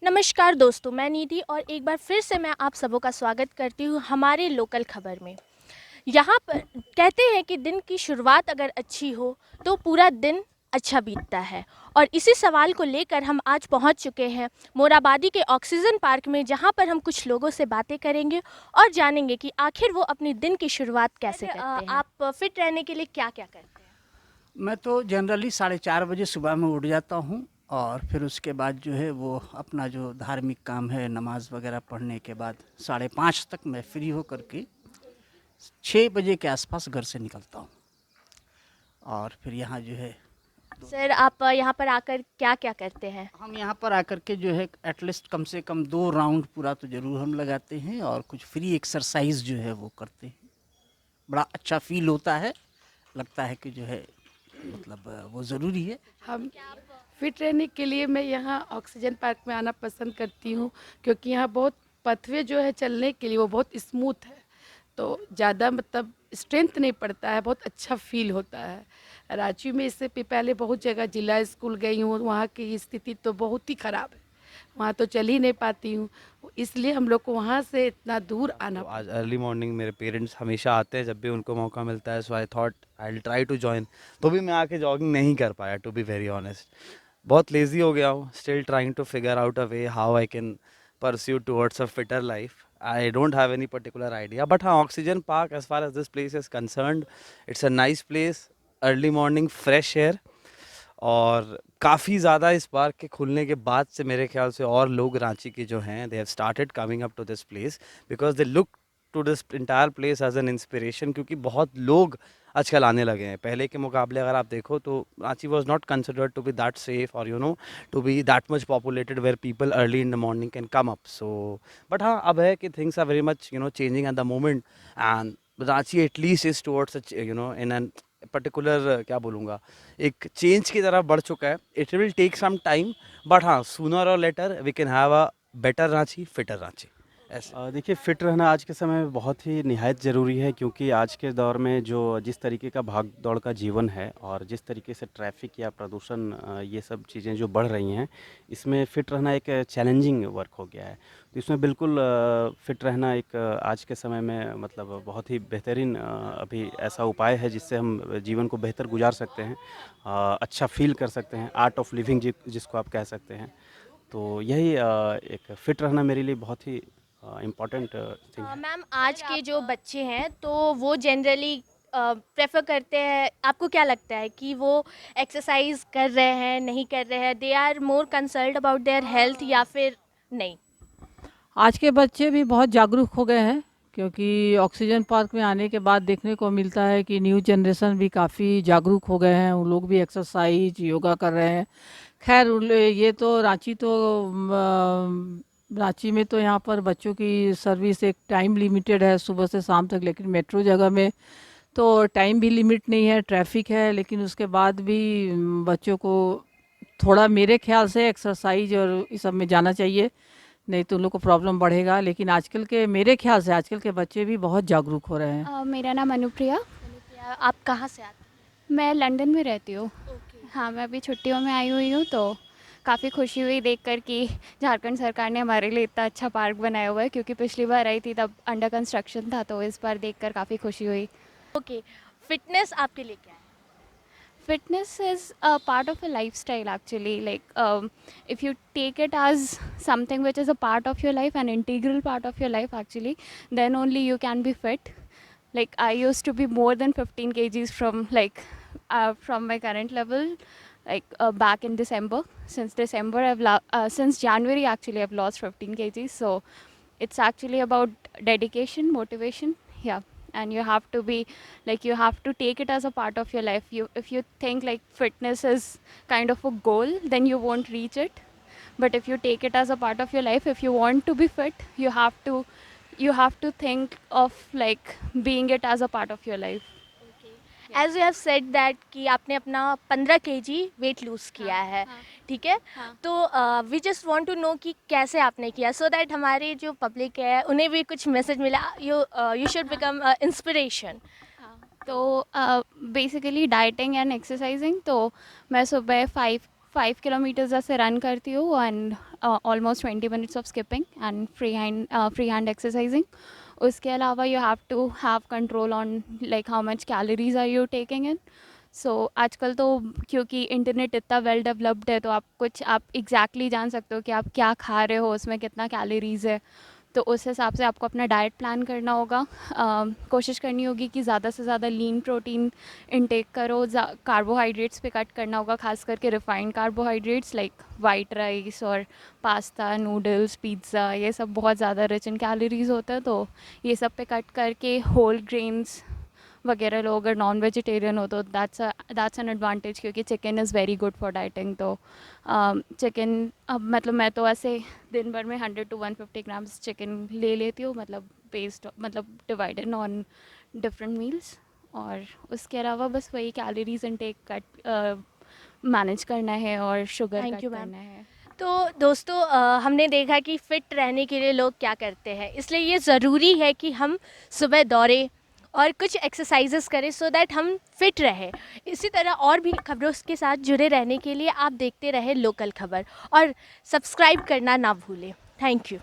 नमस्कार दोस्तों, मैं निधि और एक बार फिर से मैं आप सबों का स्वागत करती हूँ हमारे लोकल खबर में। यहाँ पर कहते हैं कि दिन की शुरुआत अगर अच्छी हो तो पूरा दिन अच्छा बीतता है। और इसी सवाल को लेकर हम आज पहुँच चुके हैं मोराबादी के ऑक्सीजन पार्क में, जहाँ पर हम कुछ लोगों से बातें करेंगे और जानेंगे कि आखिर वो अपने दिन की शुरुआत कैसे करते हैं। आप फिट रहने के लिए क्या क्या करते हैं? मैं तो जनरली 4:30 बजे सुबह में उठ जाता हूँ और फिर उसके बाद जो है वो अपना जो धार्मिक काम है नमाज वगैरह पढ़ने के बाद 5:30 तक मैं फ्री होकर के 6 बजे के आसपास घर से निकलता हूँ। और फिर यहाँ जो है सर, आप यहाँ पर आकर क्या क्या करते हैं? हम यहाँ पर आकर के जो है एटलीस्ट कम से कम 2 राउंड पूरा तो ज़रूर हम लगाते हैं और कुछ फ्री एक्सरसाइज जो है वो करते हैं। बड़ा अच्छा फील होता है, लगता है कि जो है मतलब वो ज़रूरी है। हम फिट रहने के लिए मैं यहाँ ऑक्सीजन पार्क में आना पसंद करती हूँ, क्योंकि यहाँ बहुत पथवे जो है चलने के लिए वो बहुत स्मूथ है, तो ज़्यादा मतलब स्ट्रेंथ नहीं पड़ता है, बहुत अच्छा फील होता है। रांची में इससे पहले बहुत जगह जिला स्कूल गई हूँ, वहाँ की स्थिति तो बहुत ही ख़राब है, वहाँ तो चल ही नहीं पाती हूँ, इसलिए हम लोग को वहाँ से इतना दूर आना तो आज पड़ता है। अर्ली मॉर्निंग मेरे पेरेंट्स हमेशा आते हैं जब भी उनको मौका मिलता है, so I thought I will try to join. तो भी मैं आके जॉगिंग नहीं कर पाया, टू बी वेरी ऑनेस्ट। बहुत लेजी हो गया हूँ, still trying to figure out a way how I can pursue towards a fitter life. I don't have any particular idea, but हाँ, oxygen park as far as this place is concerned, it's a nice place. Early morning fresh air, और काफ़ी ज़्यादा इस park के खुलने के बाद से मेरे ख्याल से और लोग रांची के जो हैं they have started coming up to this place because they look to this entire place as an inspiration, क्योंकि बहुत लोग आजकल आने लगे हैं। पहले के मुकाबले अगर आप देखो तो Ranchi was not considered to be that safe और to be that much populated where people early in the morning can come up. So but हाँ, अब है कि things are very much changing at the moment, and Ranchi at least is towards in an particular क्या बोलूँगा, एक change की तरफ बढ़ चुका है। It will take some time, but हाँ, sooner or later we can have a better Ranchi, fitter Ranchi, ऐसे। देखिए फ़िट रहना आज के समय में बहुत ही निहायत ज़रूरी है, क्योंकि आज के दौर में जो जिस तरीके का भाग दौड़ का जीवन है और जिस तरीके से ट्रैफ़िक या प्रदूषण ये सब चीज़ें जो बढ़ रही हैं, इसमें फ़िट रहना एक चैलेंजिंग वर्क हो गया है। तो इसमें बिल्कुल फ़िट रहना एक आज के समय में मतलब बहुत ही बेहतरीन अभी ऐसा उपाय है जिससे हम जीवन को बेहतर गुजार सकते हैं, अच्छा फ़ील कर सकते हैं, आर्ट ऑफ लिविंग जिसको आप कह सकते हैं। तो यही एक फ़िट रहना मेरे लिए बहुत ही इम्पोर्टेंट थिंग है। मैम, आज के जो बच्चे हैं तो वो जनरली प्रेफर करते हैं, आपको क्या लगता है कि वो एक्सरसाइज कर रहे हैं, नहीं कर रहे हैं? They are more concerned about their health या फिर नहीं? आज के बच्चे भी बहुत जागरूक हो गए हैं, क्योंकि ऑक्सीजन पार्क में आने के बाद देखने को मिलता है कि न्यू जनरेशन भी काफ़ी जागरूक हो गए हैं, उन लोग भी एक्सरसाइज योगा कर रहे हैं। खैर ये तो रांची तो रांची में तो यहाँ पर बच्चों की सर्विस एक टाइम लिमिटेड है सुबह से शाम तक, लेकिन मेट्रो जगह में तो टाइम भी लिमिट नहीं है, ट्रैफिक है, लेकिन उसके बाद भी बच्चों को थोड़ा मेरे ख्याल से एक्सरसाइज और इस सब में जाना चाहिए, नहीं तो उन लोग को प्रॉब्लम बढ़ेगा। लेकिन आजकल के मेरे ख्याल से आजकल के बच्चे भी बहुत जागरूक हो रहे हैं। मेरा नाम अनुप्रिया। अनुप्रिया, आप कहाँ से आते मैं लंदन में रहती हूँ। हैं? ओके। हाँ, मैं अभी छुट्टियों में आई हुई हूँ, तो काफ़ी खुशी हुई देखकर कि झारखंड सरकार ने हमारे लिए इतना अच्छा पार्क बनाया हुआ है, क्योंकि पिछली बार आई थी तब अंडर कंस्ट्रक्शन था, तो इस बार देखकर काफ़ी खुशी हुई। ओके, फिटनेस आपके लिए क्या है? Fitness is a part of a lifestyle actually. Like, if you take it as something which is a part of your life, an integral part of your life actually, then only you can be fit. Like, I used to be more than 15 kgs from my current level, back in December. Since December, since January actually, I've lost 15 kgs. So it's actually about dedication, motivation. Yeah. And you have to be, like, you have to take it as a part of your life. If you think like fitness is kind of a goal, then you won't reach it. But if you take it as a part of your life, if you want to be fit, you have to think of like being it as a part of your life. As you have said that कि आपने अपना 15 kg weight lose किया है, हाँ, ठीक है? हाँ। तो we just want to know कि कैसे आपने किया, सो दैट हमारे जो पब्लिक है उन्हें भी कुछ मैसेज मिला। You should become inspiration. हाँ, तो बेसिकली डाइटिंग एंड एक्सरसाइजिंग, तो मैं सुबह 5 किलोमीटर्स ऐसे रन करती हूँ and almost 20 minutes of skipping and free hand exercising. उसके अलावा you have to have control on like how much calories are you taking in. So आजकल तो क्योंकि इंटरनेट इतना वेल डेवलप्ड है तो आप एग्जैक्टली जान सकते हो कि आप क्या खा रहे हो, उसमें कितना कैलोरीज है. तो उस हिसाब से आपको अपना डाइट प्लान करना होगा. कोशिश करनी होगी कि ज़्यादा से ज़्यादा लीन प्रोटीन इनटेक करो. कार्बोहाइड्रेट्स पे कट करना होगा, खास करके refined carbohydrates like white rice और पास्ता, नूडल्स, पिज़्ज़ा, ये सब बहुत ज़्यादा रिच इन कैलोरीज होता है. तो ये सब पे कट करके होल ग्रेन्स वगैरह लो. अगर नॉन वेजिटेरियन हो तो दैट्स एन एडवांटेज, क्योंकि chicken is very good for dieting. तो चिकन अब मतलब मैं तो ऐसे दिन भर में 100 to 150 ग्राम्स चिकन ले लेती हूँ, मतलब डिवाइडेड ऑन डिफरेंट मील्स. और उसके अलावा बस वही कैलोरीज इनटेक कट मैनेज करना है और sugar Thank cut you, ma'am. करना है. तो दोस्तों हमने देखा कि फ़िट रहने के लिए लोग क्या करते हैं, इसलिए ये ज़रूरी है कि हम सुबह दौड़ें और कुछ एक्सरसाइजेस करें सो दैट हम फिट रहें. इसी तरह और भी खबरों के साथ जुड़े रहने के लिए आप देखते रहें लोकल खबर और सब्सक्राइब करना ना भूलें. Thank you.